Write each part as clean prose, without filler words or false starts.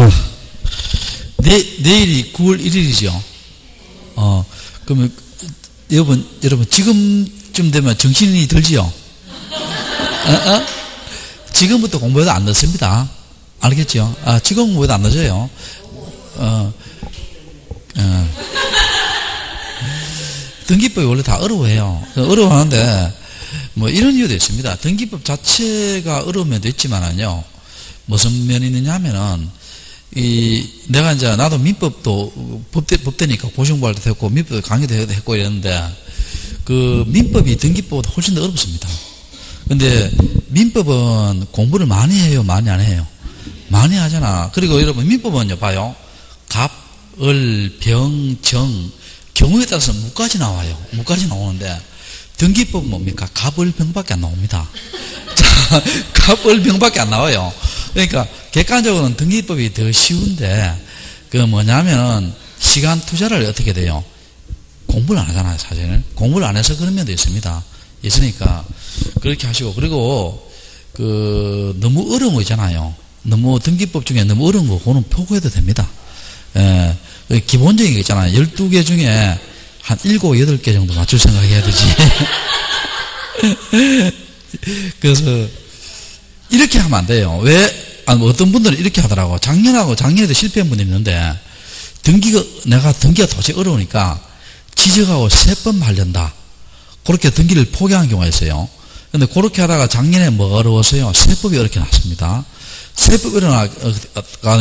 자, 내일이 9월 1일이죠. 그러면 여러분 지금쯤 되면 정신이 들지요? 지금부터 공부해도 안 늦습니다. 알겠죠? 지금 공부해도 안 늦어요. 등기법이 원래 다 어려워해요. 어려워하는데 뭐 이런 이유도 있습니다. 등기법 자체가 어려운 면도 있지만은요, 무슨 면이 있느냐 하면은, 내가 이제 나도 민법도 법대니까 고시공부할 때도 했고 민법도 강의도 했고 이랬는데, 그 민법이 등기법보다 훨씬 더 어렵습니다. 근데 민법은 공부를 많이 해요, 많이 안 해요? 많이 하잖아. 그리고 여러분 민법은요, 봐요. 갑, 을, 병, 정, 경우에 따라서 무까지 나와요. 무까지 나오는데, 등기법은 뭡니까? 갑, 을, 병밖에 안 나옵니다. 자, 갑, 을, 병밖에 안 나와요. 그러니까 객관적으로는 등기법이 더 쉬운데, 그 뭐냐면 시간 투자를 어떻게 돼요? 공부를 안 하잖아요, 사실은. 공부를 안 해서 그런 면도 있습니다. 있으니까 그렇게 하시고, 그리고 그 너무 어려운 거 있잖아요. 너무 등기법 중에 너무 어려운 거, 그거는 포기해도 됩니다. 예, 기본적인 게 있잖아요. 12개 중에 한 7, 8개 정도 맞출 생각해야 되지. 그래서 이렇게 하면 안 돼요. 왜? 어떤 분들은 이렇게 하더라고. 작년에도 실패한 분이 있는데, 내가 등기가 도저히 어려우니까 지적하고 3번 말린다. 그렇게 등기를 포기한 경우가 있어요. 근데 그렇게 하다가 작년에 뭐가 어려웠어요? 세법이 어렵게 났습니다. 세법이 어려워가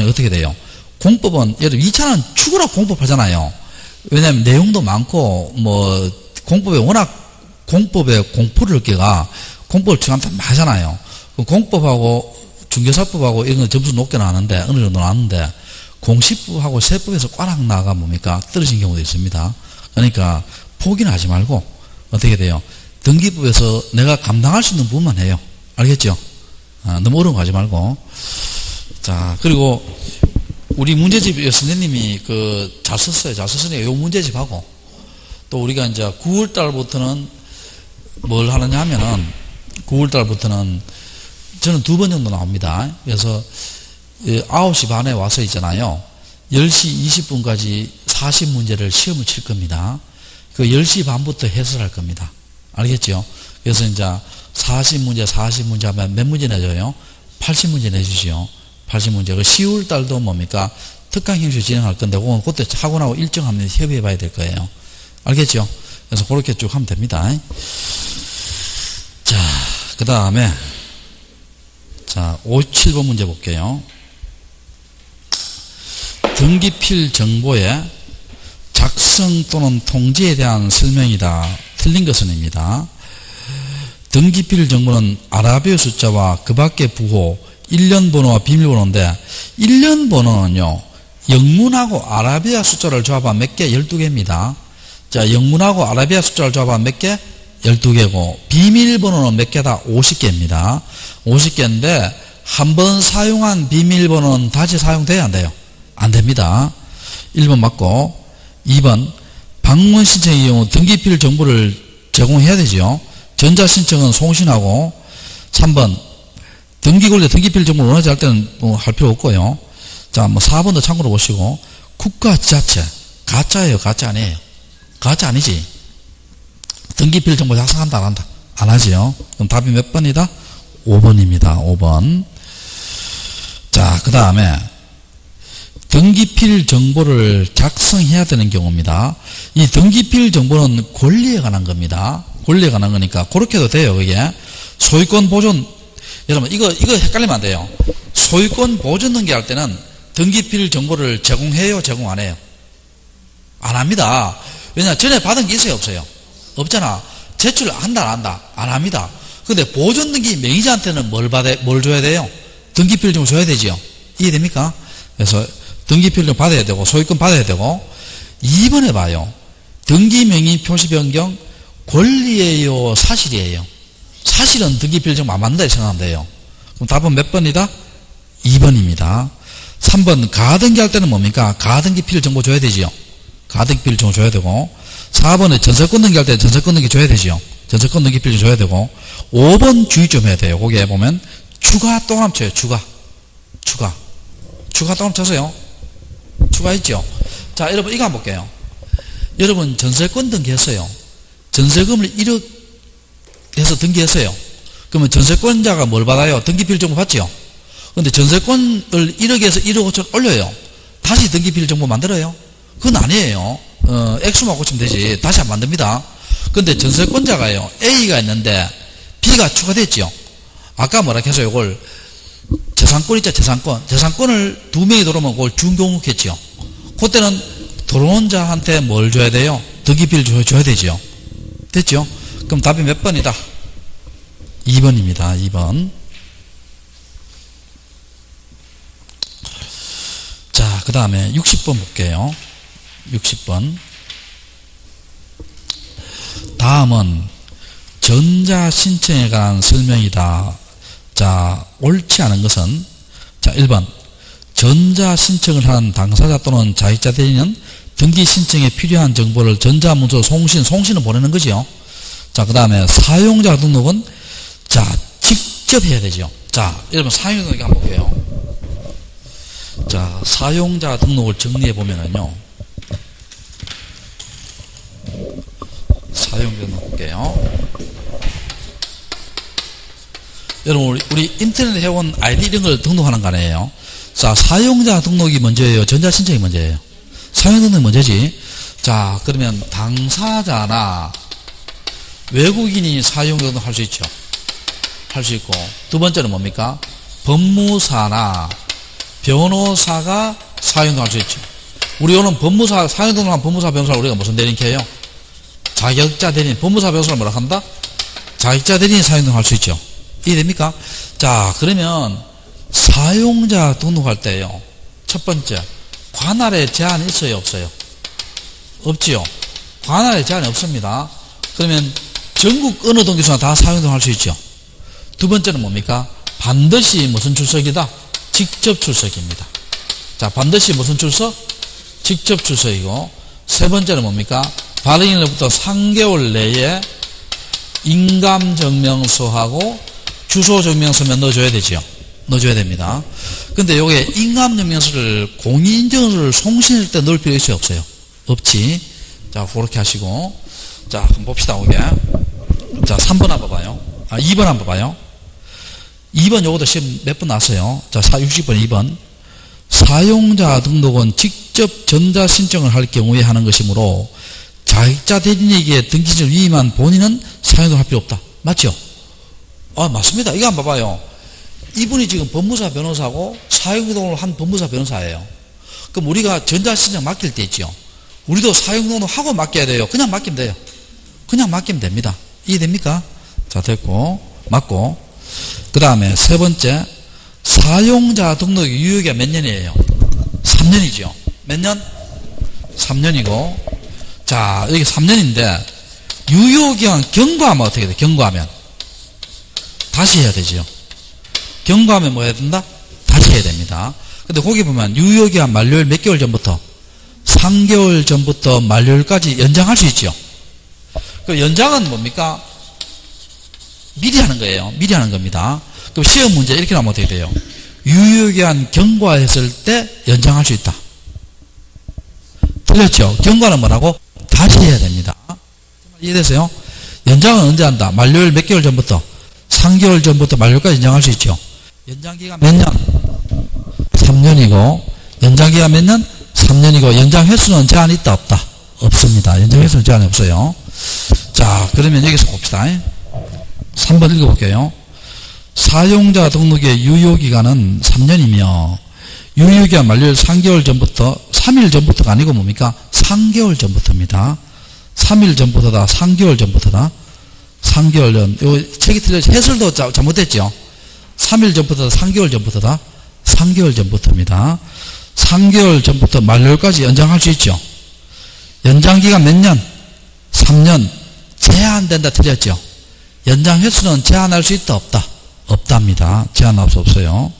어떻게 돼요? 공법은, 예를 들어 2차는 추구라 공법 하잖아요. 왜냐면 내용도 많고, 공법에 워낙, 공법에 공포를 얻기가, 공법을 중간에 하잖아요. 공법하고 중개사법하고 이런 거 점수 높게 나왔는데, 어느 정도 나왔는데, 공시법하고 세법에서 꽈락 나가 뭡니까? 떨어진 경우도 있습니다. 그러니까, 포기는 하지 말고, 어떻게 돼요? 등기법에서 내가 감당할 수 있는 부분만 해요. 알겠죠? 너무 어려운 거 하지 말고. 자, 그리고, 우리 문제집 선생님이 잘 썼어요. 잘 썼으니까 요 문제집하고, 또 우리가 이제 9월달부터는 뭘 하느냐 하면은, 9월달부터는 저는 2번 정도 나옵니다. 그래서 9시 반에 와서 있잖아요. 10시 20분까지 40문제를 시험을 칠 겁니다. 그 10시 반부터 해설할 겁니다. 알겠죠? 그래서 이제 40문제 하면 몇 문제 내줘요? 80문제 내주시오. 80문제. 그 10월 달도 뭡니까? 특강 형식 진행할 건데, 그건 그때 학원하고 일정하면 협의해 봐야 될 거예요. 알겠죠? 그래서 그렇게 쭉 하면 됩니다. 자, 그 다음에, 57번 문제 볼게요. 등기필 정보의 작성 또는 통지에 대한 설명이다. 틀린 것은입니다. 등기필 정보는 아라비아 숫자와 그 밖의 부호, 1년 번호와 비밀번호인데, 1년 번호는요, 영문하고 아라비아 숫자를 조합한 몇 개? 12개입니다. 자, 영문하고 아라비아 숫자를 조합한 몇 개? 12개고, 비밀번호는 몇 개다? 50개입니다. 50개인데, 한 번 사용한 비밀번호는 다시 사용돼야 안 돼요? 안 됩니다. 1번 맞고, 2번, 방문 신청의 경우 등기필 정보를 제공해야 되죠. 전자신청은 송신하고, 3번, 등기권리 등기필 정보를 원하지 할 때는 할 필요 없고요. 자, 4번도 참고로 보시고, 국가 지자체, 가짜예요, 가짜 아니에요? 가짜 아니지? 등기필 정보 작성한다, 안 한다? 안 하지요? 그럼 답이 몇 번이다? 5번입니다. 5번. 자, 그 다음에, 등기필 정보를 작성해야 되는 경우입니다. 이 등기필 정보는 권리에 관한 겁니다. 권리에 관한 거니까, 그렇게 해도 돼요, 그게. 소유권 보존, 여러분, 이거 헷갈리면 안 돼요. 소유권 보존 등기할 때는 등기필 정보를 제공해요, 제공 안 해요? 안 합니다. 왜냐, 전에 받은 게 있어요, 없어요? 없잖아. 제출을 한다, 안 한다? 안 합니다. 근데 보존 등기 명의자한테는 뭘 줘야 돼요? 등기필 정보 줘야 되지요? 이해됩니까? 그래서 등기필 정보 받아야 되고, 소유권 받아야 되고, 2번에 봐요. 등기 명의 표시 변경, 권리예요, 사실이에요? 사실은 등기필 정보 안 맞는다 생각하면 돼요. 그럼 답은 몇 번이다? 2번입니다. 3번 가등기할 때는 뭡니까? 가등기필 정보 줘야 되지요. 가등기필 정보 줘야 되고, 4번에 전세권 등기할 때 전세권 등기 줘야 되지요. 전세권 등기필 줘야 되고, 5번 주의 좀 해야 돼요. 거기에 보면 추가 또 합쳐요. 추가 추가 다운 쳤어요. 추가했죠. 자, 여러분 이거 한번 볼게요. 여러분 전세권 등기했어요. 전세금을 1억 해서 등기했어요. 그러면 전세권자가 뭘 받아요? 등기비율정보 받죠. 근데 전세권을 1억에서 1억 5천 올려요. 다시 등기비율정보 만들어요? 그건 아니에요. 액수만 고치면 되지. 다시 안 만듭니다. 근데 전세권자가요, A가 있는데 B가 추가됐죠. 아까 뭐라 했어요? 이걸 재산권 있죠. 재산권을 2명이 들어오면 그걸 준공했죠. 그때는 들어온 자한테 뭘 줘야 돼요? 등기비를 줘야 되죠. 됐죠? 그럼 답이 몇 번이다? 2번입니다. 2번. 자, 그 다음에 60번 볼게요. 60번. 다음은 전자신청에 관한 설명이다. 자, 옳지 않은 것은, 자, 1번. 전자신청을 한 당사자 또는 자익자 대리는 등기신청에 필요한 정보를 전자문서 송신은 보내는 거죠. 자, 그 다음에 사용자 등록은, 자, 직접 해야 되죠. 자, 여러분 사용자 등록 한번 볼게요. 자, 사용자 등록을 정리해 보면은요. 사용자 등록 볼게요. 여러분, 우리 인터넷 회원 아이디 이런 걸 등록하는 거 아니에요? 자, 사용자 등록이 먼저예요? 전자신청이 먼저예요? 사용자 등록이 먼저지. 자, 그러면 당사자나 외국인이 사용자 등록 할 수 있죠. 할 수 있고. 두 번째는 뭡니까? 법무사나 변호사가 사용자 등록 할 수 있죠. 우리 오늘 법무사, 사용자 등록한 법무사, 변호사를 우리가 무슨 대리인께요? 자격자 대리인. 법무사, 변호사를 뭐라 한다? 자격자 대리인이 사용자 등록 할 수 있죠. 이해됩니까? 자, 그러면 사용자 등록할 때요. 첫 번째, 관할에 제한이 있어요? 없어요? 없지요. 관할에 제한이 없습니다. 그러면 전국 어느 등기소나 다 사용자 등록할 수 있죠. 두 번째는 뭡니까? 반드시 무슨 출석이다? 직접 출석입니다. 자, 반드시 무슨 출석? 직접 출석이고. 세 번째는 뭡니까? 발행일로부터 3개월 내에 인감증명서하고 주소증명서면 넣어줘야 되죠. 넣어줘야 됩니다. 근데 요게 인감증명서를 공인인증서를 송신할 때 넣을 필요 있어요? 없어요? 없지. 자, 그렇게 하시고. 자, 한번 봅시다, 오게. 자, 3번 한번 봐봐요. 2번 한번 봐요. 2번 요것도 시험 몇 번 나왔어요. 자, 60번 2번. 사용자 등록은 직접 전자신청을 할 경우에 하는 것이므로 자격자 대리인에게 등기증을 위임한 본인은 사용을 할 필요 없다. 맞죠? 맞습니다. 이거 한번 봐봐요. 이분이 지금 법무사 변호사고 사용등록을 한 법무사 변호사예요. 그럼 우리가 전자신청 맡길 때 있죠. 우리도 사용등록하고 맡겨야 돼요. 그냥 맡기면 돼요. 그냥 맡기면 됩니다. 이해됩니까? 자, 됐고 맞고. 그 다음에 세 번째, 사용자 등록 유효기간 몇 년이에요? 3년이죠. 몇 년? 3년이고. 자, 여기 3년인데 유효기간 경과하면 어떻게 돼? 경과하면 다시 해야 되죠. 경과하면 뭐 해야 된다? 다시 해야 됩니다. 근데 거기 보면 유효기한 만료일 몇 개월 전부터? 3개월 전부터 만료일까지 연장할 수 있죠. 그 연장은 뭡니까? 미리 하는 거예요. 미리 하는 겁니다. 그럼 시험 문제 이렇게 나오면 어떻게 돼요? 유효기한 경과했을 때 연장할 수 있다. 틀렸죠? 경과는 뭐라고? 다시 해야 됩니다. 이해되세요? 연장은 언제 한다? 만료일 몇 개월 전부터? 3개월 전부터 만료일까지 연장할 수 있죠. 연장기간 몇 년? 3년이고 연장기간 몇 년? 3년이고 연장 횟수는 제한이 있다 없다? 없습니다. 연장 횟수는 제한이 없어요. 자, 그러면 여기서 봅시다. 3번 읽어볼게요. 사용자 등록의 유효기간은 3년이며 유효기간 만료일 3개월 전부터 3일 전부터가 아니고 뭡니까? 3개월 전부터입니다. 3일 전부터다. 3개월 전부터다. 3개월 전. 요 책이 틀려서 해설도 잘못됐죠. 3일 전부터다. 3개월 전부터다. 3개월 전부터입니다. 3개월 전부터 만료일까지 연장할 수 있죠. 연장기간 몇 년? 3년. 제한된다 틀렸죠. 연장 횟수는 제한할 수 있다 없다? 없답니다. 제한할 수 없어요.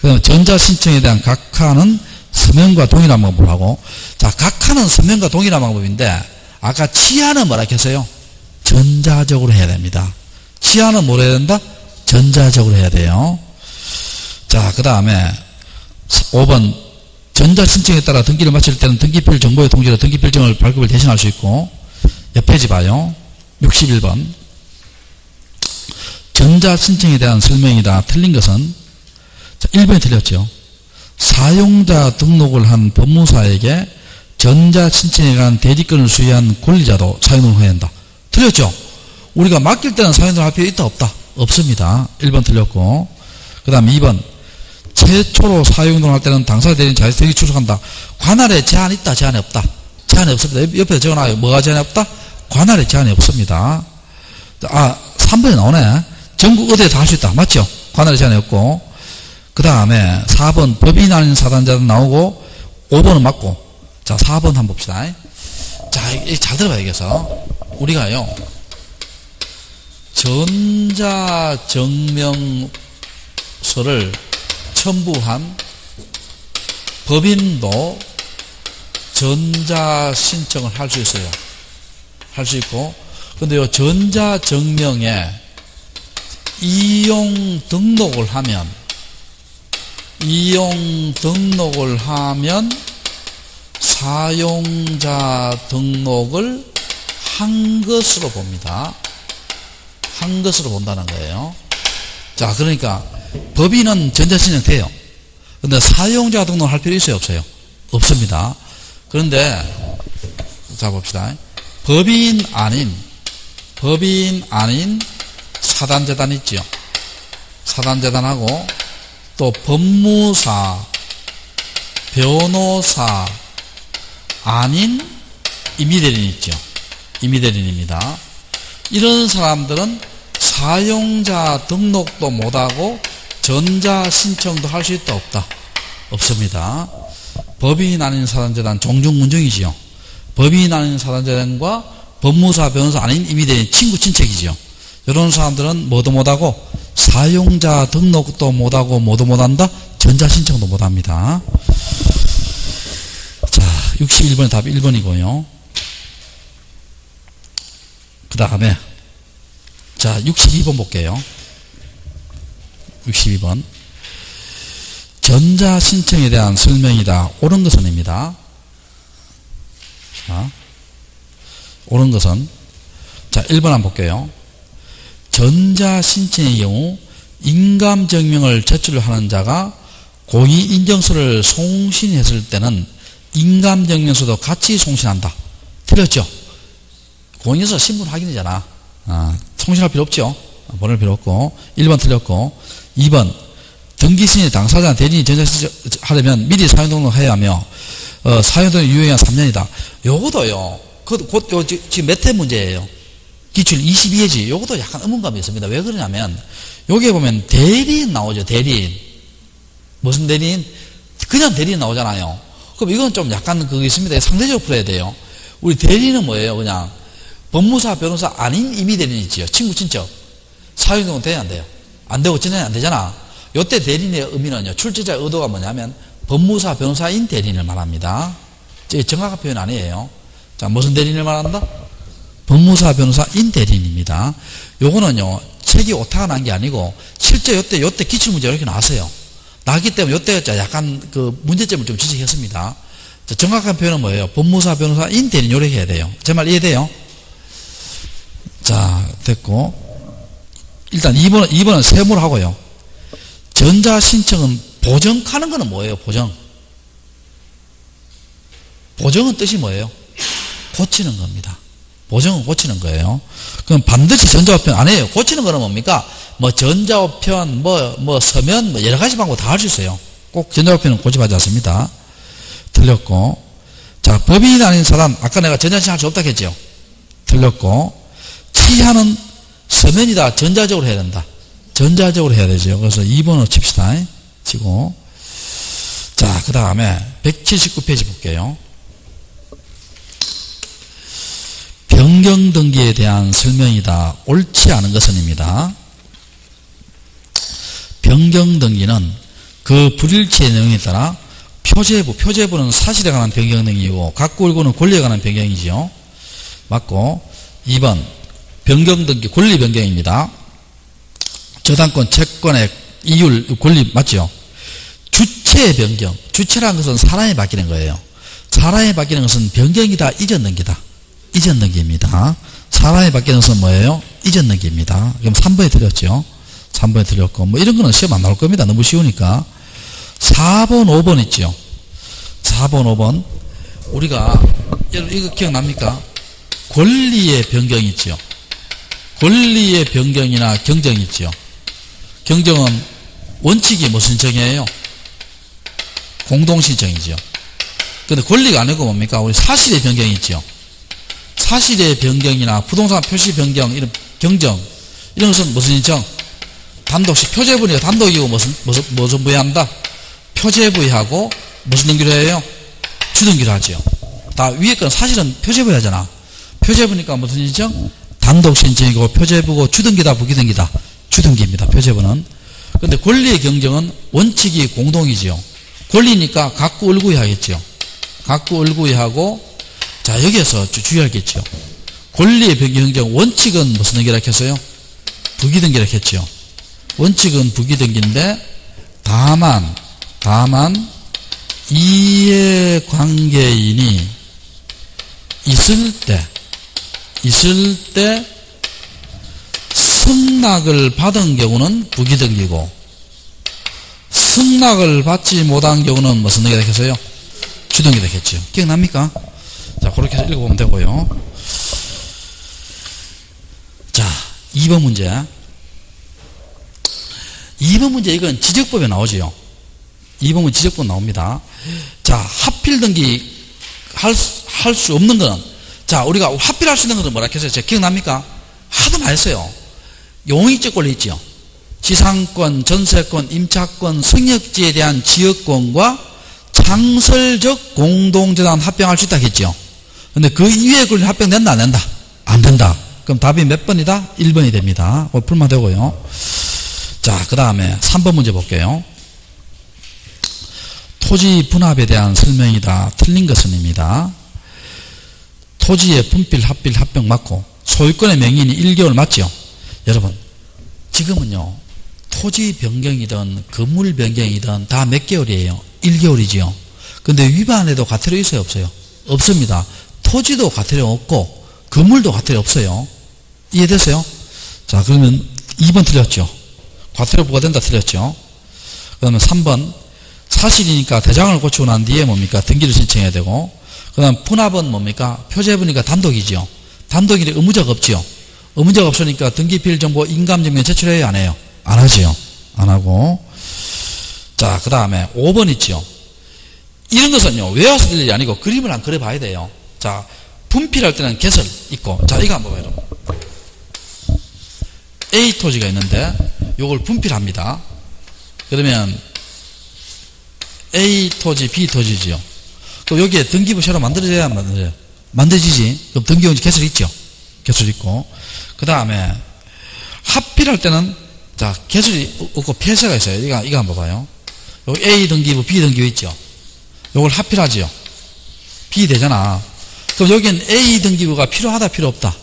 그다음 전자신청에 대한 각하는 서면과 동일한 방법을 하고, 자, 각하는 서면과 동일한 방법인데 아까 치하는 뭐라 했어요? 전자적으로 해야 됩니다. 치하는 뭐라 해야 된다? 전자적으로 해야 돼요. 자, 그 다음에 5번 전자신청에 따라 등기를 마칠 때는 등기필 정보의 통지로 등기필증을 발급을 대신할 수 있고, 옆 페이지 봐요. 61번 전자신청에 대한 설명이다. 틀린 것은, 자, 1번이 틀렸죠. 사용자 등록을 한 법무사에게 전자신청에 관한 대리권을 수여한 권리자도 사용등록을 해야 한다. 틀렸죠. 우리가 맡길 때는 사용등록을 할 필요 있다 없다? 없습니다. 1번 틀렸고, 그 다음에 2번 최초로 사용등록을 할 때는 당사자 대리인 자격이 출석한다. 관할에 제한이 있다 제한이 없다? 제한이 없습니다. 옆에 적어놔요. 뭐가 제한이 없다? 관할에 제한이 없습니다. 3번이 나오네. 전국 어디에 다 할 수 있다. 맞죠? 관할에 제한이 없고, 그 다음에 4번 법인 아닌 사단자도 나오고, 5번은 맞고. 자, 4번 한번 봅시다. 자, 잘 들어봐야겠어. 우리가요, 전자증명서를 첨부한 법인도 전자신청을 할 수 있어요. 할 수 있고, 근데 요 전자증명에 이용 등록을 하면 사용자 등록을 한 것으로 봅니다. 한 것으로 본다는 거예요. 자, 그러니까 법인은 전자신청 돼요. 근데 사용자 등록을 할 필요 있어요 없어요? 없습니다. 그런데 자 봅시다. 법인 아닌 사단재단 있죠. 사단재단하고 또 법무사, 변호사 아닌 임의대리인 있죠. 임의대리인입니다. 이런 사람들은 사용자 등록도 못하고 전자신청도 할 수 있다 없다? 없습니다. 법인 아닌 사단재단 종중문정이지요. 법인 아닌 사단재단과 법무사, 변호사 아닌 임의대리인 친구 친척이지요. 이런 사람들은 뭐도 못하고 사용자 등록도 못하고 뭐도 못한다? 전자신청도 못합니다. 자, 61번의 답이 1번이고요. 그 다음에 자 62번 볼게요. 62번 전자신청에 대한 설명이다. 옳은 것은입니다. 자, 옳은 것은 자 1번 한번 볼게요. 전자신청의 경우 인감증명을 제출하는 자가 공인인증서를 송신했을 때는 인감증명서도 같이 송신한다. 틀렸죠? 공인인증서 신분 확인이잖아. 송신할 필요 없죠? 보낼 필요 없고. 1번 틀렸고. 2번 등기신의 당사자 대리인이 전자신청하려면 미리 사용등록을 해야 하며 사용등록 유효기간 3년이다. 요것도요. 곧 지금 몇 회 문제예요. 기출 22회지. 요것도 약간 의문감이 있습니다. 왜 그러냐면 여기에 보면 대리인 나오죠. 대리인. 무슨 대리인? 그냥 대리인 나오잖아요. 그럼 이건 좀 약간 그게 있습니다. 상대적으로 풀어야 돼요. 우리 대리인은 뭐예요? 그냥 법무사, 변호사 아닌 임의대리인 있지요. 친구, 친척. 사용등록 돼야 안 돼요? 안 되고 진행이 안 되잖아. 요때 대리인의 의미는요. 출제자의 의도가 뭐냐면 법무사, 변호사인 대리인을 말합니다. 이게 정확한 표현 아니에요. 자, 무슨 대리인을 말한다? 법무사, 변호사인 대리인입니다. 요거는요. 책이 오타가 난 게 아니고 실제 요때 기출문제가 이렇게 나왔어요. 나왔기 때문에 요때 약간 그 문제점을 좀 지적했습니다. 자, 정확한 표현은 뭐예요? 법무사, 변호사인 대리인 요렇게 해야 돼요. 제 말 이해돼요? 자, 됐고. 일단 2번은 세모를 하고요. 전자신청은 보정하는 거는 뭐예요? 보정은 뜻이 뭐예요? 고치는 겁니다. 보정은 고치는 거예요. 그럼 반드시 전자우편 안 해요. 고치는 거는 뭡니까? 뭐 전자우편, 뭐 서면, 뭐 여러 가지 방법 다 할 수 있어요. 꼭 전자우편은 고집하지 않습니다. 틀렸고. 자, 법인 아닌 사람, 아까 내가 전자신청 할 수 없다 했죠? 틀렸고. 치하는 서면이다. 전자적으로 해야 된다. 전자적으로 해야 되죠. 그래서 2번으로 칩시다. 치고. 자, 그 다음에 179페이지 볼게요. 변경등기에 대한 설명이다. 옳지 않은 것은입니다. 변경등기는 그 불일치의 내용에 따라 표제부는 사실에 관한 변경등기이고 각구일구는 권리에 관한 변경이지요. 맞고. 2번 변경등기 권리 변경입니다. 저당권, 채권의 이율, 권리 맞죠? 주체의 변경. 주체라는 것은 사람이 바뀌는 거예요. 사람이 바뀌는 것은 변경이다, 이전 넘기다. 이전 넘기입니다. 사람이 바뀌는 것은 뭐예요? 이전 넘기입니다. 그럼 3번에 틀렸죠. 3번에 틀렸고, 뭐 이런 거는 시험 안 나올 겁니다. 너무 쉬우니까. 4번, 5번 있죠. 4번, 5번. 우리가, 여러분, 이거 기억납니까? 권리의 변경이 있죠. 권리의 변경이나 경정이 있죠. 경정은 원칙이 무슨 신청이에요? 공동신청이죠. 근데 권리가 아니고 뭡니까? 우리 사실의 변경이 있죠. 사실의 변경이나 부동산 표시 변경, 이런 경정, 이런 것은 무슨 신청? 단독식, 표제부니까 단독이고 무슨 부여한다? 표제부여하고 무슨 등기로 해요? 주등기로 하죠. 다 위에 건 사실은 표제부여 하잖아. 표제부니까 무슨 신청? 단독 신청이고 표제부고 주등기다, 부기등기다. 주등기입니다. 표제부는. 근데 권리의 경정은 원칙이 공동이지요. 권리니까 각구 을구이 하겠죠. 각구 을구이 하고, 자, 여기에서 주의하겠죠. 권리의 변경 원칙은 무슨 등기라 했어요? 부기등기라 했죠. 원칙은 부기등기인데, 다만, 이해관계인이 있을 때, 승낙을 받은 경우는 부기등기고, 승낙을 받지 못한 경우는 무슨 등기가 되겠어요? 주등기가 되겠죠. 기억납니까? 자, 그렇게 해서 읽어보면 되고요. 자, 2번 문제. 2번 문제, 이건 지적법에 나오지요. 2번 문제 지적법 나옵니다. 자, 합필 등기 할 수 없는 거는, 자, 우리가 합필할 수 있는 것은 뭐라 했어요? 제가 기억납니까? 하도 많이 했어요. 용익적 권리 있죠. 지상권, 전세권, 임차권, 승역지에 대한 지역권과 창설적 공동재단 합병할 수 있다 했죠. 근데 그 이외의 권리 합병된다, 안 된다? 안 된다. 그럼 답이 몇 번이다? 1번이 됩니다. 풀만 되고요. 자, 그 다음에 3번 문제 볼게요. 토지 분합에 대한 설명이다. 틀린 것은입니다. 토지의 분필, 합필, 합병 맞고 소유권의 명인이 1개월 맞죠? 여러분, 지금은요, 토지 변경이든 건물 변경이든 다 몇 개월이에요? 1개월이지요. 근데 위반에도 과태료 있어요, 없어요? 없습니다. 토지도 과태료 없고 건물도 과태료 없어요. 이해됐어요? 자, 그러면 2번 틀렸죠. 과태료 부과된다 틀렸죠. 그 다음에 3번, 사실이니까 대장을 고치고 난 뒤에 뭡니까? 등기를 신청해야 되고, 그 다음 분합은 뭡니까? 표제부니까 단독이죠. 단독이니 의무자가 없지요. 의무자가 없으니까 등기필 정보 인감증명 제출해야 안 해요? 안 하지요. 안 하고. 자, 그 다음에 5번 있죠. 이런 것은요, 외워서 될 일이 아니고 그림을 한 그려봐야 돼요. 자, 분필할 때는 개설 있고, 자, 이거 한번 봐요. A 토지가 있는데 요걸 분필합니다. 그러면 A 토지, B 토지지요. 그럼 여기에 등기부 새로 만들어져야 안 만들어져요? 만들어지지. 그럼 등기부 개설 있죠. 개설 있고. 그 다음에 합필할 때는, 자, 개설이 없고 폐쇄가 있어요. 이거 한번 봐봐요. 여기 A 등기부, B 등기부 있죠. 요걸 합필하지요. B 되잖아. 그럼 여기는 A 등기부가 필요하다, 필요 없다?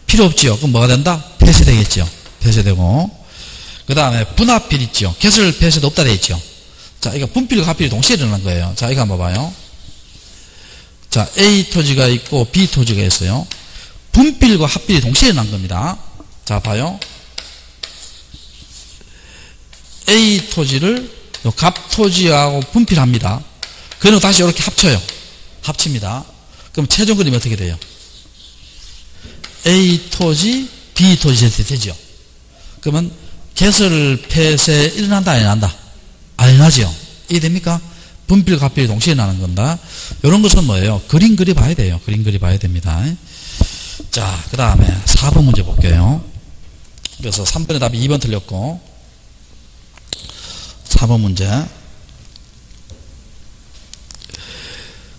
필요 없지요. 그럼 뭐가 된다? 폐쇄되겠죠. 폐쇄되고. 그 다음에 분합필 있죠. 개설 폐쇄도 없다 돼 있죠. 자, 이거 분필과 합필이 동시에 일어난 거예요. 자, 이거 한번 봐봐요. 자, A 토지가 있고 B 토지가 있어요. 분필과 합필이 동시에 일어난 겁니다. 자, 봐요. A 토지를 갑 토지하고 분필합니다. 그리고 다시 이렇게 합쳐요. 합칩니다. 그럼 최종 그림이 어떻게 돼요? A 토지, B 토지 되죠. 그러면 개설 폐쇄 일어난다, 안 일어난다? 안 일어나죠. 이해됩니까? 분필과 합필이 동시에 나는 건다. 이런 것은 뭐예요? 그림 그려봐야 돼요. 그림 그려봐야 됩니다. 자, 그 다음에 4번 문제 볼게요. 그래서 3번의 답이 2번 틀렸고, 4번 문제.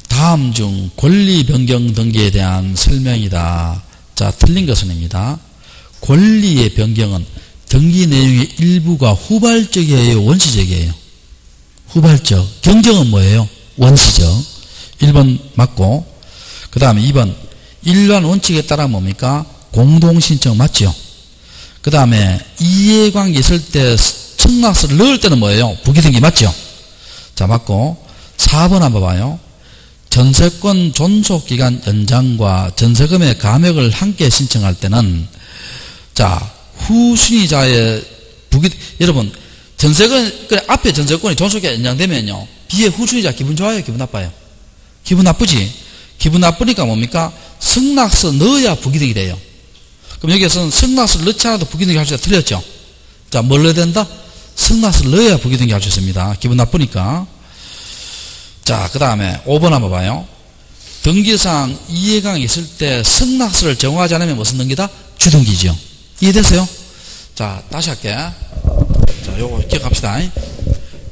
다음 중 권리 변경 등기에 대한 설명이다. 자, 틀린 것은입니다. 권리의 변경은 등기 내용의 일부가 후발적이에요, 원시적이에요? 후발적. 경정은 뭐예요? 원시적. 1번 맞고, 그 다음에 2번 일반 원칙에 따라 뭡니까? 공동신청 맞죠? 그 다음에 이해관계 있을 때 청락서를 넣을 때는 뭐예요? 부기등기 맞죠? 자, 맞고. 4번 한번 봐요. 전세권 존속기간 연장과 전세금의 감액을 함께 신청할 때는, 자, 후순위자의 여러분, 전세권, 앞에 전세권이 존속기간 연장되면요, 뒤에 후순위자 기분 좋아요? 기분 나빠요? 기분 나쁘지? 기분 나쁘니까 뭡니까? 승낙서 넣어야 부기득이 돼요. 그럼 여기에서는 승낙서를 넣지 않아도 부기등기 할 수 있다. 틀렸죠? 자, 뭘 넣어야 된다? 승낙서를 넣어야 부기등기 할 수 있습니다. 기분 나쁘니까. 자, 그 다음에 5번 한번 봐요. 등기상 이해강이 있을 때 승낙서를 정하지 않으면 무슨 등기다? 주등기죠. 이해됐어요? 자, 다시 할게. 자, 요거 기억합시다.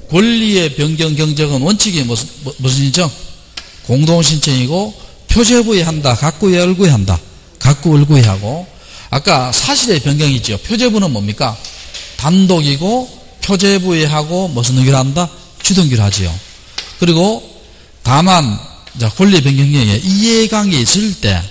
권리의 변경 경적은 원칙이 무슨 신청? 공동신청이고, 표제부에 한다. 각구에 얼구에 한다. 각구 얼구에 하고, 아까 사실의 변경이죠. 표제부는 뭡니까? 단독이고 표제부에 하고 무슨 등기를 한다? 주등기를 하지요. 그리고 다만 자, 권리 변경에 이해관계 있을 때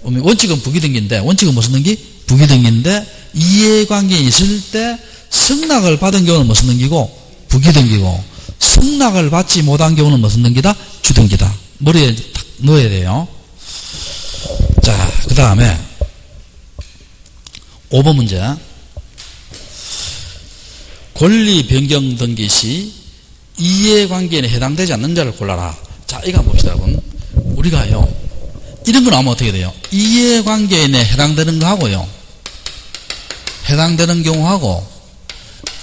원칙은 부기등기인데 원칙은 무슨 등기? 부기등기인데 이해관계 있을 때 승낙을 받은 경우는 무슨 등기고? 부기등기고 승낙을 받지 못한 경우는 무슨 등기다? 주등기다. 머리에 딱 넣어야 돼요. 자, 그 다음에 5번 문제. 권리 변경 등기 시 이해관계에 해당되지 않는 자를 골라라. 자, 이거 한번 봅시다, 여러분. 우리가요, 이런 거 나오면 어떻게 돼요? 이해관계에 해당되는 거 하고요, 해당되는 경우하고,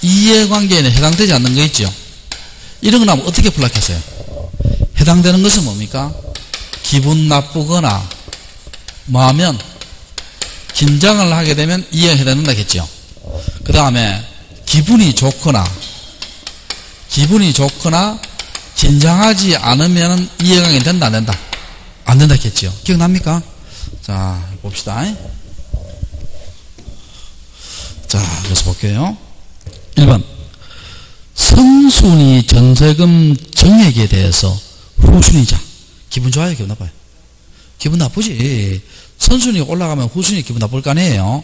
이해관계에 해당되지 않는 거 있죠? 이런 거 나오면 어떻게 풀락했어요? 해당되는 것은 뭡니까? 기분 나쁘거나, 뭐 하면, 긴장을 하게 되면 이해가 해당된다겠죠. 그 다음에 기분이 좋거나 긴장하지 않으면 이해가 된다 안 된다? 안 된다겠죠. 기억납니까? 자, 봅시다. 자, 그래서 볼게요. 1번 선순위 전세금 정액에 대해서 후순위자 기분 좋아요? 기분 나빠요? 기분 나쁘지. 선순위가 올라가면 후순위 기분 나쁠 거 아니에요.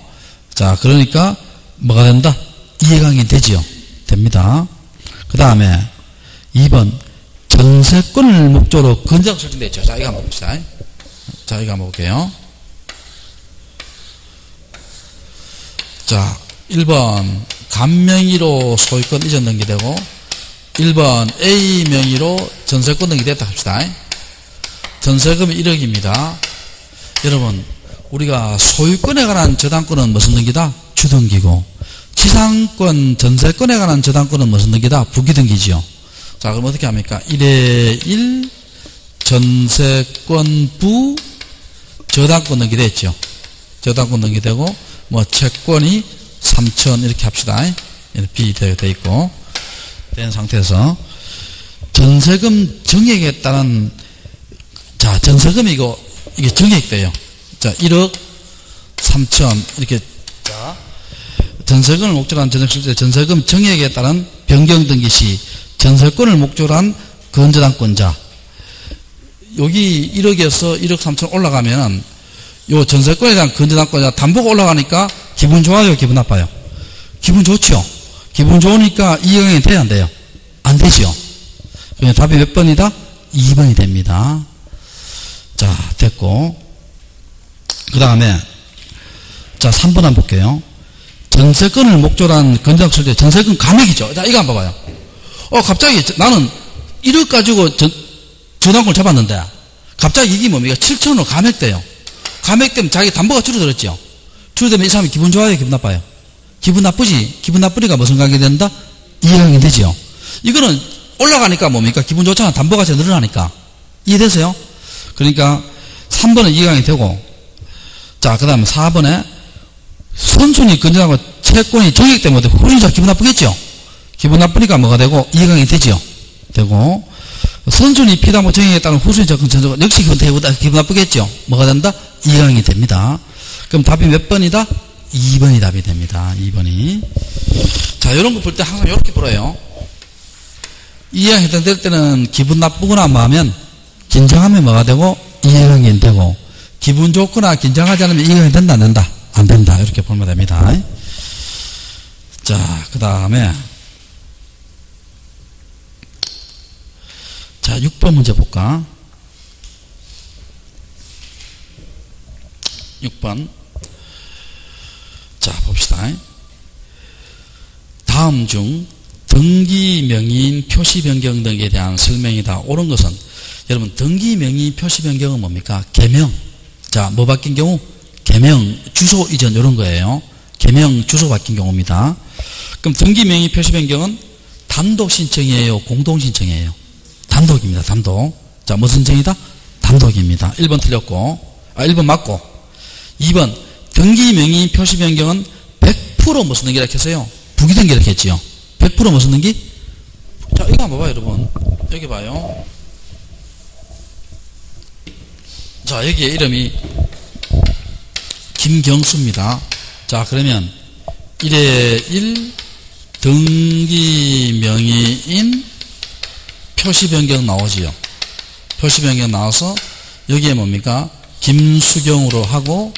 자, 그러니까 뭐가 된다? 이해관계 되지요. 됩니다. 그 다음에 2번 전세권을 목적으로 건자가 설정되어 있죠. 자, 이거 한번 봅시다. 자, 이거 한번 볼게요. 자, 1번 간명의로 소유권 이전 등기되고 1번 A 명의로 전세권 등기됐다 합시다. 전세금이 1억입니다. 여러분, 우리가 소유권에 관한 저당권은 무슨 등기다? 주등기고, 지상권, 전세권에 관한 저당권은 무슨 등기다? 부기등기지요. 자, 그럼 어떻게 합니까? 1에 1 전세권부 저당권 등기됐죠. 저당권 등기되고, 뭐 채권이 3천 이렇게 합시다. 이렇게 돼 있고, 된 상태에서 전세금 정액에 따른, 자, 전세금이 이게 정액돼요. 자, 1억 3천 이렇게. 자, 전세금을 목적으로 한 전세실제 전세금 정액에 따른 변경 등기 시 전세권을 목적으로 한 건저당권자, 여기 1억에서 1억 3천 올라가면 요 전세권에 대한 건저당권자 담보가 올라가니까 기분 좋아요? 기분 나빠요? 기분 좋죠. 기분 좋으니까 이해관계 돼야 안 돼요? 안 되죠. 그냥 답이 몇 번이다? 2번이 됩니다. 자, 됐고, 그 다음에 자, 3번 한번 볼게요. 전세권을 목적으로 한 건전설계 전세권 감액이죠. 자, 이거 한번 봐봐요. 갑자기 나는 1억 가지고 저당권을 잡았는데 갑자기 이게 뭡니까? 7천으로 감액돼요. 감액되면 자기 담보가 줄어들었죠. 줄어들면 이 사람이 기분 좋아요? 기분 나빠요? 기분 나쁘지? 기분 나쁘니까 무슨 관계 된다? 이해관계 되죠. 이거는 올라가니까 뭡니까? 기분 좋잖아. 담보가 늘어나니까. 이해되세요? 그러니까 3번은 이해관계 되고, 자, 그 다음에 4번에 선순위 건전하고 채권이 정액 때문에 후순위자 기분 나쁘겠죠? 기분 나쁘니까 뭐가 되고? 이해관계 되죠? 되고, 선순위 피담보 정액에 따른 후순위자 건전하고 역시 기분 나쁘겠죠? 뭐가 된다? 이해관계 됩니다. 그럼 답이 몇 번이다? 2번이 답이 됩니다. 2번이. 자, 이런 거 볼 때 항상 이렇게 풀어요. 이해가 해당될 때는 기분 나쁘거나 뭐 하면 긴장하면 뭐가 되고? 이해관계는 되고, 기분 좋거나 긴장하지 않으면 이해가 된다 안 된다? 안 된다. 이렇게 보면 됩니다. 자, 그 다음에 자, 6번 문제 볼까? 6번. 자, 봅시다. 다음 중 등기 명의인 표시 변경 등에 대한 설명이다. 옳은 것은, 여러분, 등기 명의인 표시 변경은 뭡니까? 개명. 자, 뭐 바뀐 경우? 개명, 주소 이전, 이런 거예요. 개명, 주소 바뀐 경우입니다. 그럼 등기 명의 표시 변경은 단독 신청이에요? 공동 신청이에요? 단독입니다. 단독. 자, 무슨 신청이다? 단독입니다. 1번 틀렸고, 1번 맞고. 2번, 등기 명의 표시 변경은 100% 무슨 등기라 했어요? 부기등기라 했지요. 100% 무슨 등기? 자, 이거 한번 봐봐요, 여러분. 여기 봐요. 자, 여기에 이름이 김경수입니다. 자, 그러면 1에 1 등기 명의인 표시 변경 나오지요. 표시 변경 나와서 여기에 뭡니까? 김수경으로 하고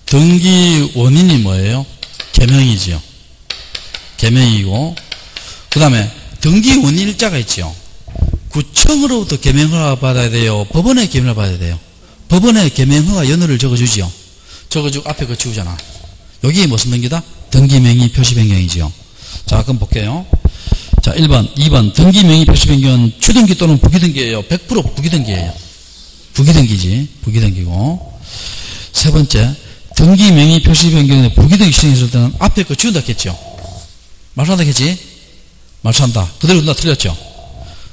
등기 원인이 뭐예요? 개명이지요. 개명이고, 그 다음에 등기 원인 일자가 있죠. 구청으로부터 개명허가 받아야 돼요? 법원에 개명을 받아야 돼요? 법원에 개명허가 연호를 적어주지요. 적어주고 앞에 그 지우잖아. 여기 무슨 등기다? 등기 명의 표시 변경이지요. 자, 그럼 볼게요. 자, 1번, 2번. 등기 명의 표시 변경은 주등기 또는 부기등기예요? 100% 부기등기예요. 부기등기지. 부기등기고. 세 번째, 등기 명의 표시 변경에 부기등기 시행했을 때는 앞에 거 지운다 했겠죠. 말소한다 했지? 말소한다. 그대로 나 틀렸죠?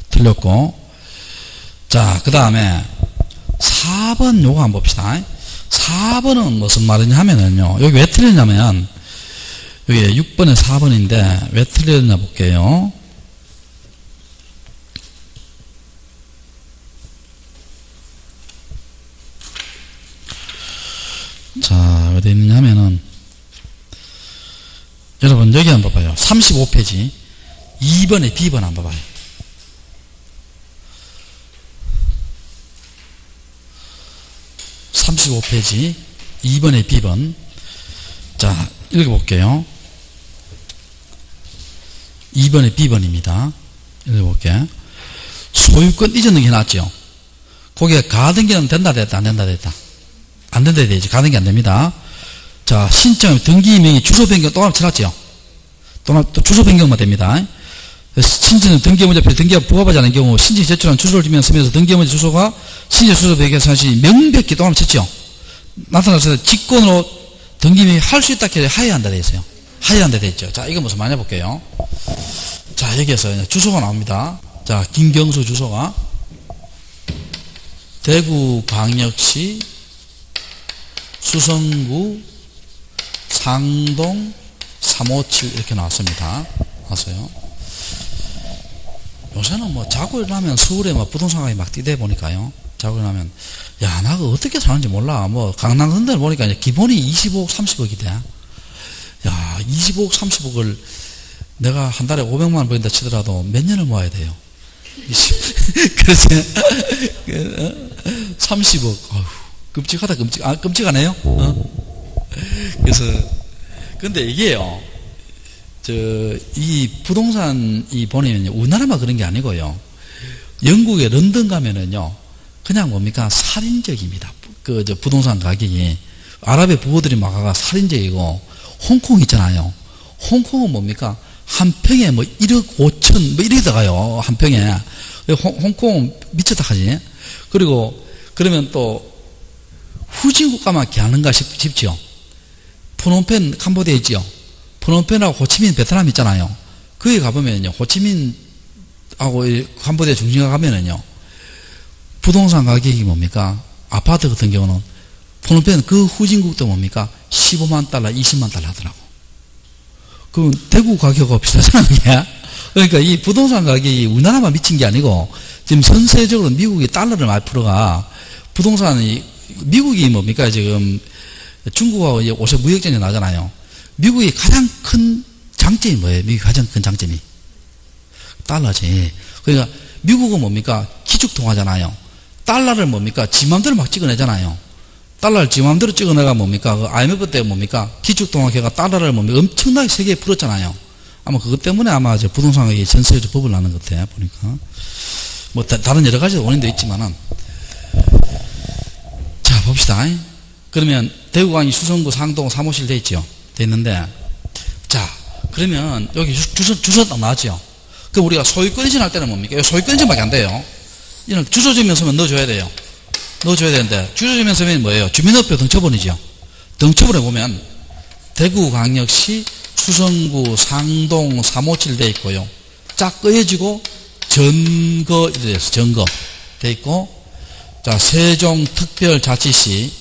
틀렸고. 자, 그 다음에 4번 요거 한번 봅시다. 4번은 무슨 말이냐 하면은요, 여기 왜 틀렸냐면, 여기 6번에 4번인데, 왜 틀렸냐 볼게요. 자, 어디 있느냐 하면은, 여러분, 여기 한번 봐봐요. 35페이지. 2번에 B번 한번 봐봐요. 35페이지 2번에 B번. 자, 읽어볼게요. 2번에 B번입니다. 읽어볼게요. 소유권 이전 등기 해놨죠. 거기에 가등기는 된다 됐다 안 된다 됐다? 안 된다 되지. 가등기 안 됩니다. 자, 신청 등기 명의 주소 변경 또 하나 쳐놨죠. 또 주소 변경만 됩니다. 신청 등기의무자표 등기가 부합하지 않은 경우 신청 제출한 주소를 주면 서면서 등기의무자 주소가 신청 주소 변경 사실이 명백히 또 하나 쳤죠. 나타나서 직권으로 등기명의 할 수 있다 해서 하야한다 되어 있어요. 하야한다 되어 있죠. 자, 이거 무슨 말이냐 볼게요. 자, 여기에서 주소가 나옵니다. 자, 김경수 주소가 대구광역시 수성구 상동 357 이렇게 나왔습니다. 나왔어요. 요새는 뭐 자고 일어나면 서울에 뭐 부동산 가격이 막 뛰다 보니까요. 자고 일어나면, 야, 나가 어떻게 사는지 몰라. 뭐 강남 같은 데를 보니까 기본이 25억, 30억이 돼. 야, 25억, 30억을 내가 한 달에 500만 원 버린다 치더라도 몇 년을 모아야 돼요. 그래서 30억. 어휴, 끔찍하다, 끔찍하네요. 그래서, 근데 이게요, 이 부동산 보내면요, 우리나라만 그런 게 아니고요. 영국의 런던 가면은요, 그냥 뭡니까? 살인적입니다. 부동산 가격이. 아랍의 부호들이 막 가가 살인적이고, 홍콩 있잖아요. 홍콩은 뭡니까? 한 평에 뭐 1억 5천, 뭐 이렇게 들어가요. 한 평에. 홍콩은 미쳤다 하지. 그리고, 그러면 또, 후진국가만 개하는가 싶죠. 프놈펜 캄보디아 있지요. 프놈펜하고 호치민 베트남 있잖아요. 거기 가보면요, 호치민하고 캄보디아 중심가 가면은요, 부동산 가격이 뭡니까? 아파트 같은 경우는 프놈펜 그 후진국도 뭡니까? 15만 달러, 20만 달러 하더라고. 그럼 대구 가격하고 비슷하잖아요. 그러니까 이 부동산 가격이 우리나라만 미친 게 아니고 지금 전 세계적으로 미국이 달러를 많이 풀어가 부동산이, 미국이 뭡니까? 지금 중국하고 요새 무역전쟁이 나잖아요. 미국의 가장 큰 장점이 뭐예요? 미국의 가장 큰 장점이 달러지. 그러니까 미국은 뭡니까? 기축통화잖아요. 달러를 뭡니까? 지 맘대로 막 찍어내잖아요. 달러를 지 맘대로 찍어내가 뭡니까? 그 IMF 때 뭡니까? 기축통화계가 달러를 뭡니까? 엄청나게 세계에 풀었잖아요. 아마 그것 때문에 아마 부동산 가격이 전 세계적으로 버블 나는 것 같아요. 보니까. 뭐 다른 여러 가지 원인도 있지만은. 자, 봅시다. 그러면 대구광이 수성구 상동 사무실 돼 있죠. 돼 있는데, 자, 그러면 여기 주소 딱 나왔죠. 그럼 우리가 소유권 이전할 때는 뭡니까? 소유권 이전밖에 안 돼요. 이런 주소지명서면 넣어줘야 돼요. 넣어줘야 되는데, 주소지명서면 뭐예요? 주민등록표 등초본이죠. 등초본에 보면 대구광역시 수성구 상동 357 돼 있고요. 쫙 끄여지고 전거 이래 돼서 전거 돼 있고, 자, 세종특별자치시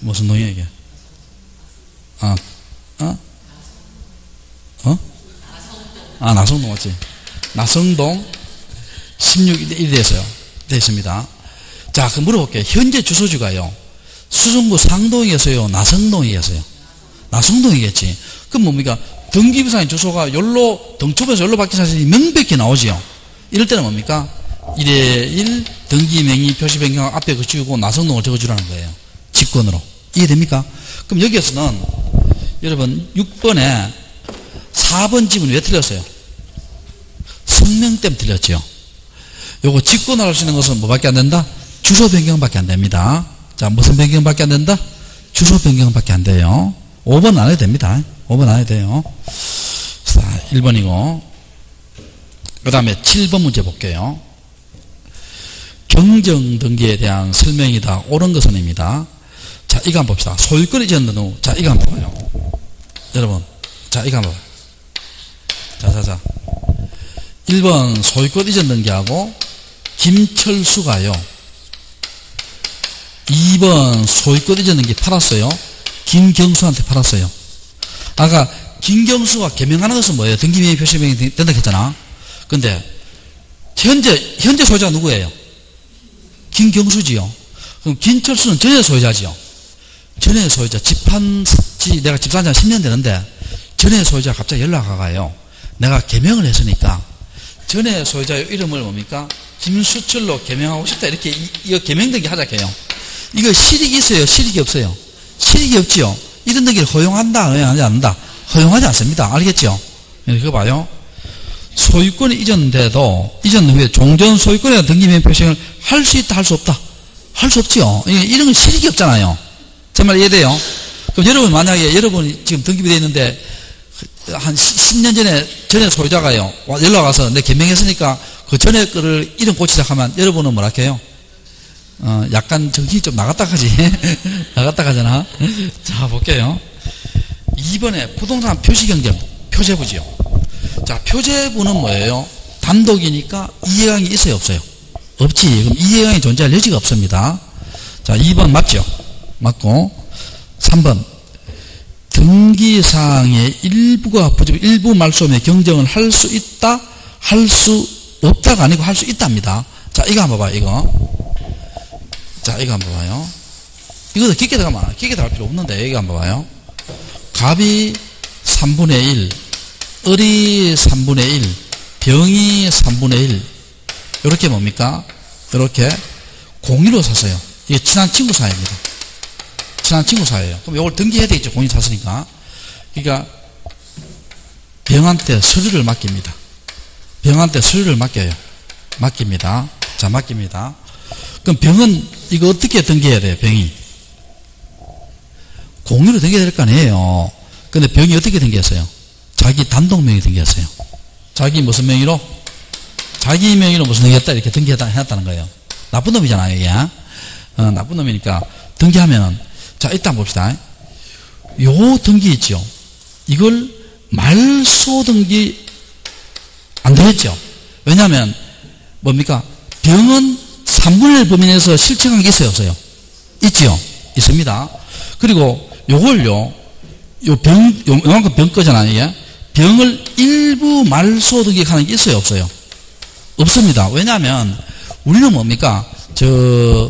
무슨 동이야 이게? 나성동 맞지? 나성동 16 이래 돼서요. 돼 있습니다. 자, 그럼 물어볼게요. 현재 주소지가요, 수성구 상동이겠어요? 나성동이겠어요? 나성동이겠지. 그럼 뭡니까? 등기부상의 주소가 열로, 등초부에서 열로 바뀐 사실이 명백히 나오지요. 이럴 때는 뭡니까? 1에 1 등기명의 표시 변경 앞에 그 지우고 나성동을 적어주라는 거예요. 직권으로. 이해됩니까? 그럼 여기에서는 여러분 6번에 4번 지문이 왜 틀렸어요? 성명 때문에 틀렸죠. 요거 직권으로 할 수 있는 것은 뭐밖에 안 된다? 주소 변경밖에 안 됩니다. 자, 무슨 변경밖에 안 된다? 주소 변경밖에 안 돼요. 5번 안 해도 됩니다. 5번 안 해도 돼요. 자, 1번이고. 그 다음에 7번 문제 볼게요. 경정등기에 대한 설명이다. 옳은 것은입니다. 자, 이거 한번 봅시다. 소유권 이전 후. 자, 이거 한번 봐요. 여러분. 자, 이거 한번 봐요. 자. 1번 소유권 이전 등기하고 김철수가요. 2번 소유권 이전 등기 팔았어요. 김경수한테 팔았어요. 아까 김경수가 개명하는 것은 뭐예요? 등기명의 표시명이 된다 했잖아. 근데 현재 소유자가 누구예요? 김경수지요. 그럼 김철수는 전에 소유자지요. 전에 소유자. 내가 집사한 지 10년 되는데 전에 소유자가 갑자기 연락이 가요. 내가 개명을 했으니까 전에 소유자의 이름을 뭡니까? 김수철로 개명하고 싶다. 이렇게 이거 개명등기 하자 해요. 이거 실익이 있어요? 실익이 없어요? 실익이 없지요. 이런 등기를 허용한다? 허용하지 않는다? 허용하지 않습니다. 알겠죠? 이거 봐요. 소유권이 이전돼도 이전 후에 종전 소유권에 등기명 표시를 할 수 있다, 할 수 없다? 할 수 없지요. 이런 건 실익이 없잖아요. 정말 이해돼요? 그럼 여러분 만약에 여러분이 지금 등기부 되어 있는데 한 10년 전에 소유자가요 연락 와서 내 개명했으니까 그 전에 거를 이름 고치자 하면 여러분은 뭐라 해요? 약간 정신이 좀 나갔다 가지. 나갔다 가잖아. 자, 볼게요. 2번에 부동산 표시경쟁, 표제부지요. 자, 표제부는 뭐예요? 단독이니까 이해강이 있어요, 없어요? 없지. 그럼 이해강이 존재할 여지가 없습니다. 자, 2번 맞죠? 맞고. 3번. 등기사항의 일부가 부족, 일부 말소매 경쟁을 할 수 있다, 할 수 없다가 아니고 할 수 있답니다. 자, 이거 한번 봐요, 이거. 자, 이거 한번 봐요. 이것도 깊게 들어가면, 깊게 들어갈 필요 없는데, 이거 한번 봐요. 갑이 3분의 1, 을이 3분의 1, 병이 3분의 1. 요렇게 뭡니까? 요렇게 공유로 샀어요. 이게 친한 친구 사이입니다. 친한 친구 사이예요. 그럼 요걸 등기해야 되겠죠. 공유 샀으니까. 그러니까 병한테 서류를 맡깁니다. 병한테 서류를 맡겨요. 맡깁니다. 자, 맡깁니다. 그럼 병은 이거 어떻게 등기해야 돼요? 병이 공유로 등기해야 될 거 아니에요. 근데 병이 어떻게 등기했어요? 자기 단독 명의 등기했어요. 자기 무슨 명의로? 자기 명의로 무슨 등기했다 이렇게 등기했다는 거예요. 나쁜 놈이잖아요, 이게. 나쁜 놈이니까 등기하면, 자, 일단 봅시다. 요 등기 있죠. 이걸 말소 등기 안 되겠죠. 왜냐하면 뭡니까? 병은 3분의 1 범위내에서 실체관계 있어요, 없어요? 있지요. 있습니다. 그리고 요걸요, 요만큼 병 거잖아요, 이게. 병을 일부 말소 등기하는 게 있어요, 없어요? 없습니다. 왜냐하면 우리는 뭡니까?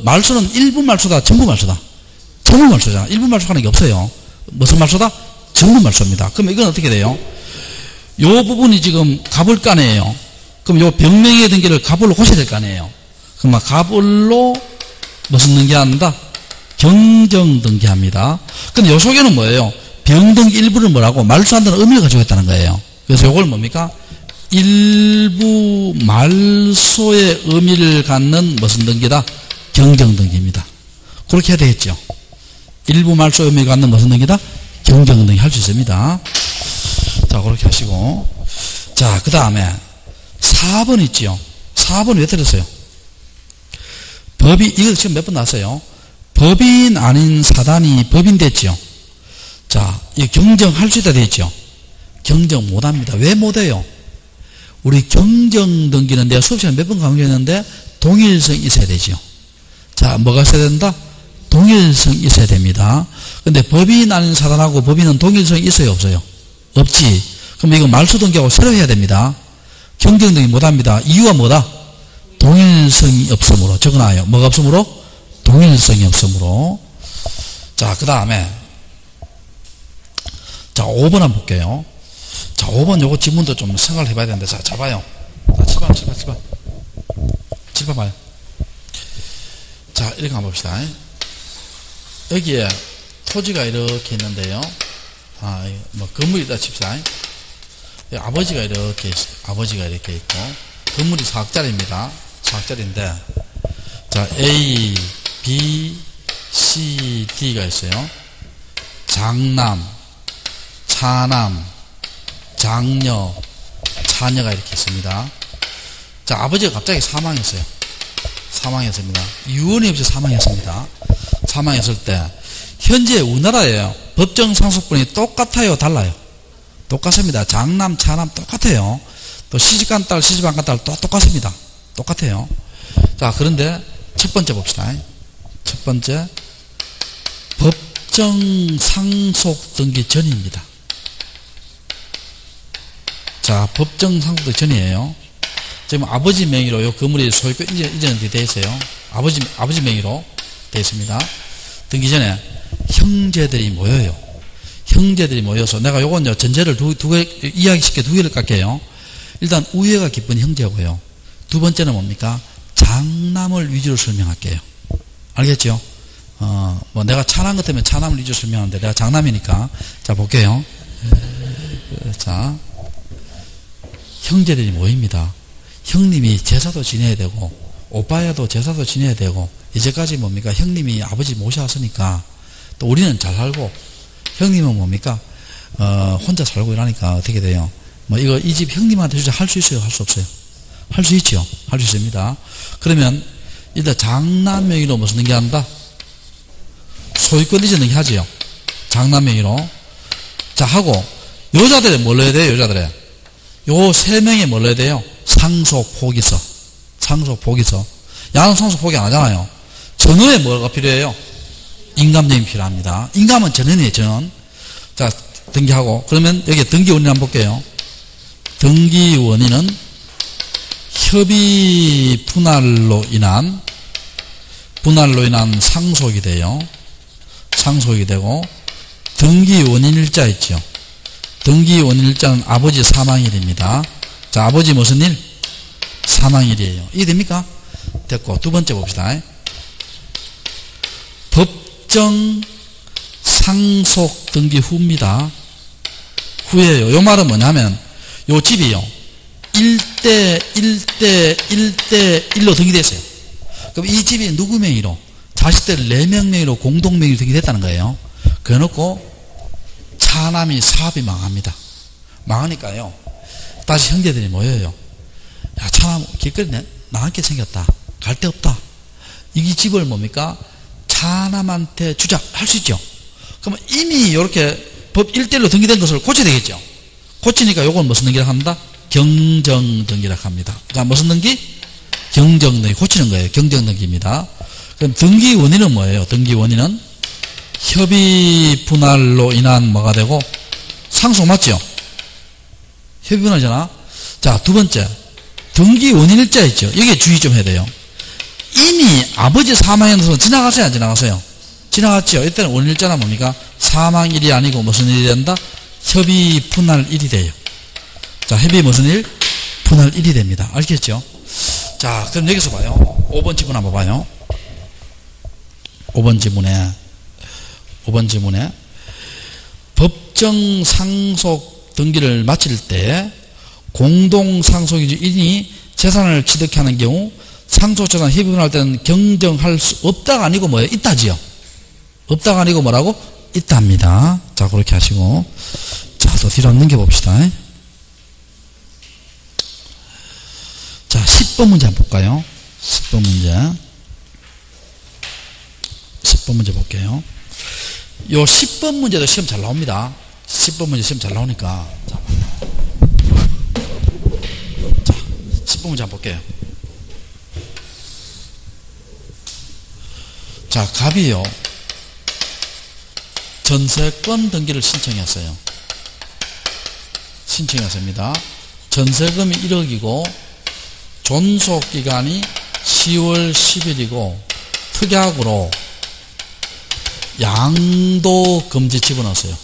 말소는 일부 말소다, 전부 말소다. 전부 말소잖아. 일부 말소하는 게 없어요. 무슨 말소다? 전부 말소입니다. 그럼 이건 어떻게 돼요? 요 부분이 지금 갑을간이에요. 그럼 요 병명의 등기를 갑을로 고쳐야 될 거 아니에요. 그럼 갑을로 무슨 등기한다? 경정 등기합니다. 근데 요 속에는 뭐예요? 병등기 일부를 뭐라고? 말소한다는 의미를 가지고 있다는 거예요. 그래서 요걸 뭡니까? 일부 말소의 의미를 갖는 무슨 등기다? 경정등기입니다. 그렇게 해야 되겠죠. 일부 말소의 의미를 갖는 무슨 등기다? 경정등기 할 수 있습니다. 자, 그렇게 하시고. 자, 그 다음에 4번 있지요. 4번 왜 들었어요? 법이, 이거 지금 몇 번 나왔어요. 법인 아닌 사단이 법인 됐지요. 자, 이 경정할 수 있다 되겠죠. 경정 못합니다. 왜 못해요? 우리 경정등기는 내가 수업 시간에 몇 번 강조했는데 동일성이 있어야 되죠. 자, 뭐가 있어야 된다? 동일성이 있어야 됩니다. 근데 법인 아닌 사단하고 법인은 동일성이 있어요, 없어요? 없지. 그럼 이거 말소등기하고 새로 해야 됩니다. 경정등기 못합니다. 이유가 뭐다? 동일성이 없으므로. 적어놔요. 뭐가 없으므로? 동일성이 없으므로. 자, 그 다음에 자, 5번 한번 볼게요. 자, 5번 요거 지문도 좀 생각을 해봐야 되는데, 자, 잡아요. 자, 7번 봐요. 자, 이렇게 한번 봅시다. 여기에 토지가 이렇게 있는데요. 뭐, 건물이다 칩시다. 아버지가 이렇게 있고, 건물이 4억짜리입니다. 4억짜리인데, 자, A, B, C, D가 있어요. 장남, 차남, 장녀, 차녀가 이렇게 있습니다. 자, 아버지가 갑자기 사망했어요. 사망했습니다. 유언이 없이 사망했습니다. 사망했을 때, 현재 우리나라에요. 법정 상속분이 똑같아요? 달라요? 똑같습니다. 장남, 차남 똑같아요. 또 시집간 딸, 시집 안 간 딸 또 똑같습니다. 똑같아요. 자, 그런데 첫 번째 봅시다. 첫 번째, 법정 상속 등기 전입니다. 자, 법정 상속등기 전이에요. 지금 아버지 명의로 요 건물이 소유권 이전이 되어 있어요. 아버지 명의로 되어 있습니다. 등기 전에 형제들이 모여요. 형제들이 모여서 내가 요건 전제를 이야기 쉽게 두 개를 깎게요. 일단 우애가 깊은 형제고요. 두 번째는 뭡니까? 장남을 위주로 설명할게요. 알겠죠? 뭐 내가 차남 같으면 차남을 위주로 설명하는데 내가 장남이니까 자 볼게요. 자, 형제들이 모입니다. 형님이 제사도 지내야 되고 오빠야도 제사도 지내야 되고 이제까지 뭡니까? 형님이 아버지 모셔왔으니까 또 우리는 잘 살고 형님은 뭡니까? 혼자 살고 이러니까 어떻게 돼요? 뭐 이거 이 집 형님한테 주자 할 수 있어요? 할 수 없어요? 할 수 있죠. 할 수 있습니다. 그러면 일단 장남 명의로 무슨 등기한다? 소유권 이전 등기 하지요. 장남 명의로. 자, 하고 여자들에 뭘 넣어야 돼요? 여자들에 요 세 명이 뭘 넣어야 돼요? 상속 포기서. 상속 포기서. 야는 상속 포기 안 하잖아요. 전원에 뭐가 필요해요? 인감증이 필요합니다. 인감은 전원이에요. 전원. 자, 등기하고 그러면 여기 등기 원인 한번 볼게요. 등기 원인은 협의 분할로 인한 상속이 돼요. 상속이 되고 등기 원인 일자 있죠. 등기 원인 일자는 아버지 사망일입니다. 자, 아버지 무슨 일? 사망일이에요. 이해됩니까? 됐고 두 번째 봅시다. 법정 상속 등기 후입니다. 후예요. 요 말은 뭐냐면 요 집이요. 1대1로 등기됐어요. 그럼 이 집이 누구 명의로? 자식들 4명 명의로 공동 명의로 등기됐다는 거예요. 그래놓고 차남이 사업이 망합니다. 망하니까요. 다시 형제들이 모여요. 야, 차남 길거리 나앉게 생겼다. 갈 데 없다. 이 집을 뭡니까? 차남한테 주자. 할 수 있죠. 그러면 이미 이렇게 법 1대1로 등기된 것을 고쳐야 되겠죠. 고치니까 요건 무슨 등기라고 합니다? 경정등기라고 합니다. 자, 무슨 등기? 경정등기. 고치는 거예요. 경정등기입니다. 그럼 등기 원인은 뭐예요? 등기 원인은 협의 분할로 인한 뭐가 되고 상속 맞죠? 협의 분할이잖아. 자, 두 번째 등기 원인 일자 있죠. 여기에 주의 좀 해야 돼요. 이미 아버지 사망에서 지나갔어요? 안 지나갔어요? 지나갔죠. 이때는 원인 일자는 뭡니까? 사망일이 아니고 무슨 일이 된다? 협의 분할일이 돼요. 자, 협의 무슨 일? 분할일이 됩니다. 알겠죠? 자, 그럼 여기서 봐요. 5번 지문 한번 봐요. 5번 지문에 법정 상속 등기를 마칠 때 공동상속인 1인이 재산을 취득하는 경우 상속재산 해분할 때는 경정할 수 없다가 아니고 뭐예요? 있다지요. 없다가 아니고 뭐라고? 있답니다. 자, 그렇게 하시고. 자, 또 뒤로 한번 넘겨봅시다. 자, 10번 문제 한번 볼까요? 10번 문제. 10번 문제 볼게요. 요 10번 문제도 시험 잘 나옵니다. 10번 문제 시험 잘 나오니까. 자, 10번 문제 한번 볼게요. 자, 갑이요. 전세권 등기를 신청했어요. 신청했습니다. 전세금이 1억이고 존속기간이 10월 10일이고 특약으로 양도 금지 집어넣었어요.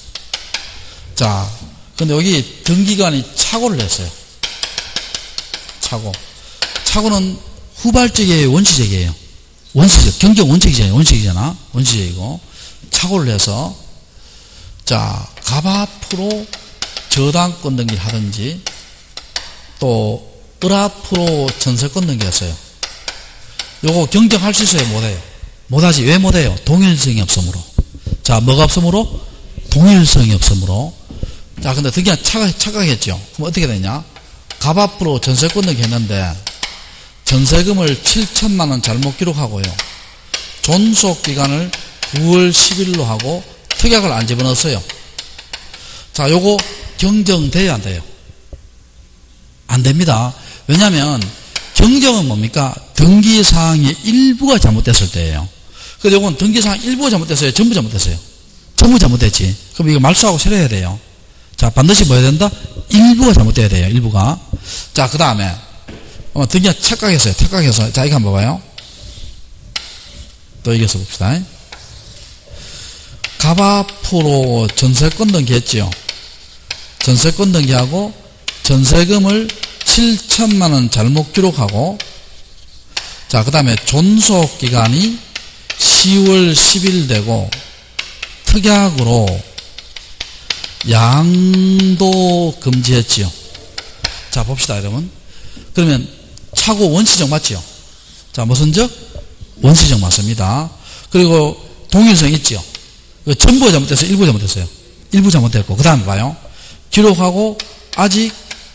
자, 근데 여기 등기관이 착오를 했어요. 착오는 후발적이에요, 원시적이에요? 원시적, 경정 원칙이잖아. 원시적이고 착오를 해서 자, 갑 앞으로 저당권 등기를 하든지 또 을 앞으로 전세권 등기했어요. 요거 경정할 수 있어요? 못해요? 못하지. 왜 못해요? 동일성이 없으므로. 자, 뭐가 없으므로? 동일성이 없으므로. 자, 근데 등기가 착각했죠. 그럼 어떻게 되냐? 갑 앞으로 전세권 등기 했는데 전세금을 7천만 원 잘못 기록하고요. 존속기간을 9월 10일로 하고 특약을 안 집어넣었어요. 자, 요거 경정돼야 안 돼요? 안 됩니다. 왜냐하면 경정은 뭡니까? 등기사항의 일부가 잘못됐을 때예요. 그런데 요건 등기사항 일부가 잘못됐어요? 전부 잘못됐어요? 전부 잘못됐지. 그럼 이거 말소하고 새로해야 돼요. 자, 반드시 뭐 해야 된다? 일부가 잘못돼야 돼요. 일부가. 자, 그 다음에 등기가 착각했어요. 착각해서. 자, 이거 한번 봐봐요. 또 이겨서 봅시다. 갑 앞으로 전세권 등기했지요. 전세권 등기하고 전세금을 7천만 원 잘못 기록하고 자, 그 다음에 존속기간이 10월 10일 되고 특약으로 양도 금지했지요. 자, 봅시다, 여러분. 그러면 착오 원시적 맞지요? 자, 무슨 적? 원시적 맞습니다. 그리고 동일성 있지요? 전부가 잘못됐어요? 일부 잘못됐어요? 일부 잘못됐고. 그 다음에 봐요. 기록하고 아직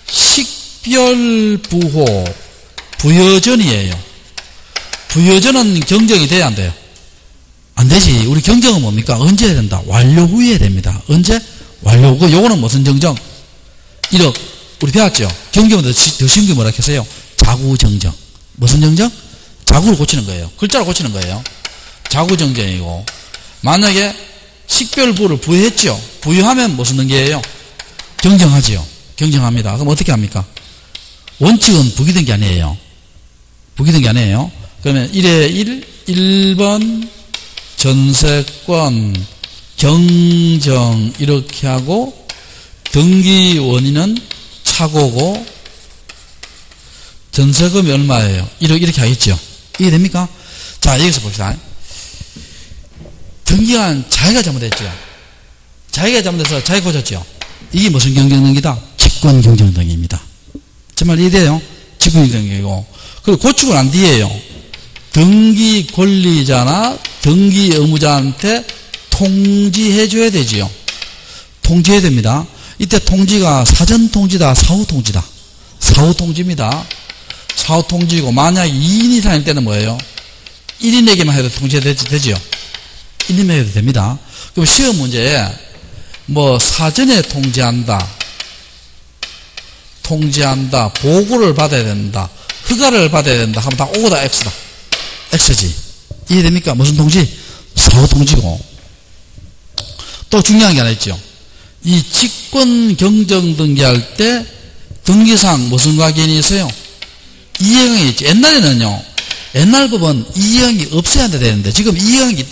식별부호 부여전이에요. 부여전은 경정이 돼야 안 돼요? 안 되지. 우리 경정은 뭡니까? 언제 해야 된다? 완료 후에 해야 됩니다. 언제? 완료 후. 요거는 무슨 정정? 1억. 우리 배웠죠? 경정은 더 쉬운 게 뭐라 했어요? 자구정정. 무슨 정정? 자구를 고치는 거예요. 글자를 고치는 거예요. 자구정정이고. 만약에 식별부를 부여했죠? 부여하면 무슨 등기예요? 경정하지요. 경정합니다. 그럼 어떻게 합니까? 원칙은 부기등기 아니에요. 부기등기 아니에요. 그러면 1에 1번 전세권 경정 이렇게 하고 등기 원인은 착오고 전세금이 얼마예요? 이렇게 하겠죠. 이해 됩니까? 자, 여기서 봅시다. 등기한 자기가 잘못했죠. 자기가 잘못해서 자기가 고쳤죠. 이게 무슨 경정등기다? 직권 경정등기입니다. 정말 이해돼요? 직권 경정등기고. 그리고 고치고 난 뒤에요. 등기 권리자나 등기 의무자한테 통지해줘야 되지요. 통지해야 됩니다. 이때 통지가 사전 통지다, 사후 통지다. 사후 통지입니다. 사후 통지고, 만약 2인 이상일 때는 뭐예요? 1인에게만 해도 통지해야 되지요. 1인만 해도 됩니다. 그럼 시험 문제에 뭐 사전에 통지한다, 보고를 받아야 된다, 허가를 받아야 된다 하면 다 O다 X다. X지. 이해됩니까? 무슨 통지? 사후 통지고. 또 중요한 게 하나 있죠. 이 직권 경정 등기할 때 등기상 무슨 과기인이 있어요? 이행이 있죠. 옛날에는요, 옛날 법은 이행이 없어야 되는데 지금 이행이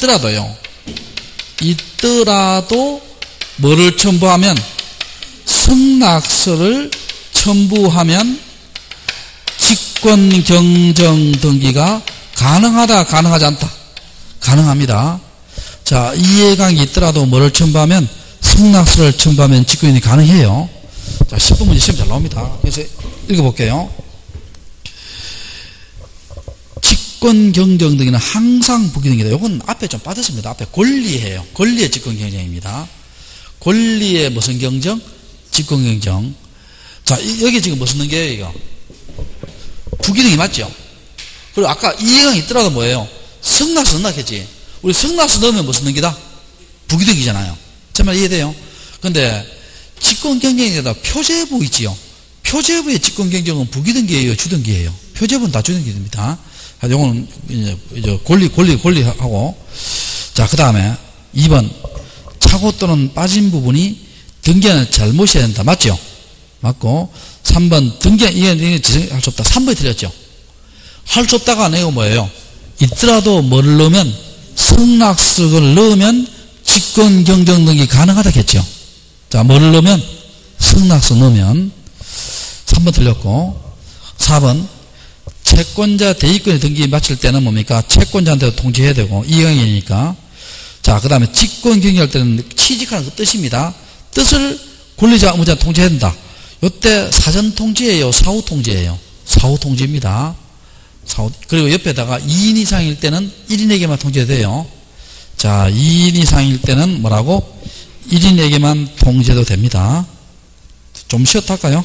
있더라도 뭐를 첨부하면, 승낙서를 첨부하면 직권 경정 등기가 가능하다, 가능하지 않다? 가능합니다. 자, 이해관계 있더라도 뭐를 첨부하면, 승낙서를 첨부하면 직권이 가능해요. 자, 10번 문제 시험 잘 나옵니다. 그래서 읽어볼게요. 직권 경쟁 등에는 항상 부기등이다. 이건 앞에 좀 빠졌습니다. 앞에 권리예요. 권리의 직권 경쟁입니다. 권리의 무슨 경쟁? 직권 경쟁. 자, 여기 지금 무슨 등기예요, 이거? 부기등이 맞죠? 그리고 아까 이해가 있더라도 뭐예요? 승낙서 넣었겠지. 우리 승낙서 넣으면 무슨 등기다? 부기등이잖아요. 제 말 이해돼요? 근데 직권 경쟁에다 표제부 있지요. 표제부의 직권 경쟁은 부기등기예요, 주등기예요? 표제부는 다 주등기입니다. 요거는 이제 권리하고. 자, 그 다음에 2번. 착오 또는 빠진 부분이 등기는 잘못이어야 된다. 맞죠? 맞고. 3번. 이게 지정할 수 없다. 3번이 틀렸죠? 할 수 없다가 아니고 뭐예요? 있더라도 뭐를 넣으면, 승낙서를 넣으면 직권 경쟁 등기 가능하다겠죠? 자, 뭐를 넣으면? 승낙서 넣으면. 3번 틀렸고. 4번. 채권자 대위권의 등기 마칠 때는 뭡니까? 채권자한테 통지해야 되고, 이강이니까. 자, 그 다음에 직권 경쟁할 때는 취직하는 그 뜻입니다. 뜻을 권리자, 의무자 통지해야 된다. 요때 사전 통지예요? 사후 통지예요? 사후 통지입니다. 그리고 옆에다가 2인 이상일 때는 1인에게만 통지해야 돼요. 자, 2인 이상일 때는 뭐라고? 1인에게만 통지해도 됩니다. 좀 쉬었다 할까요?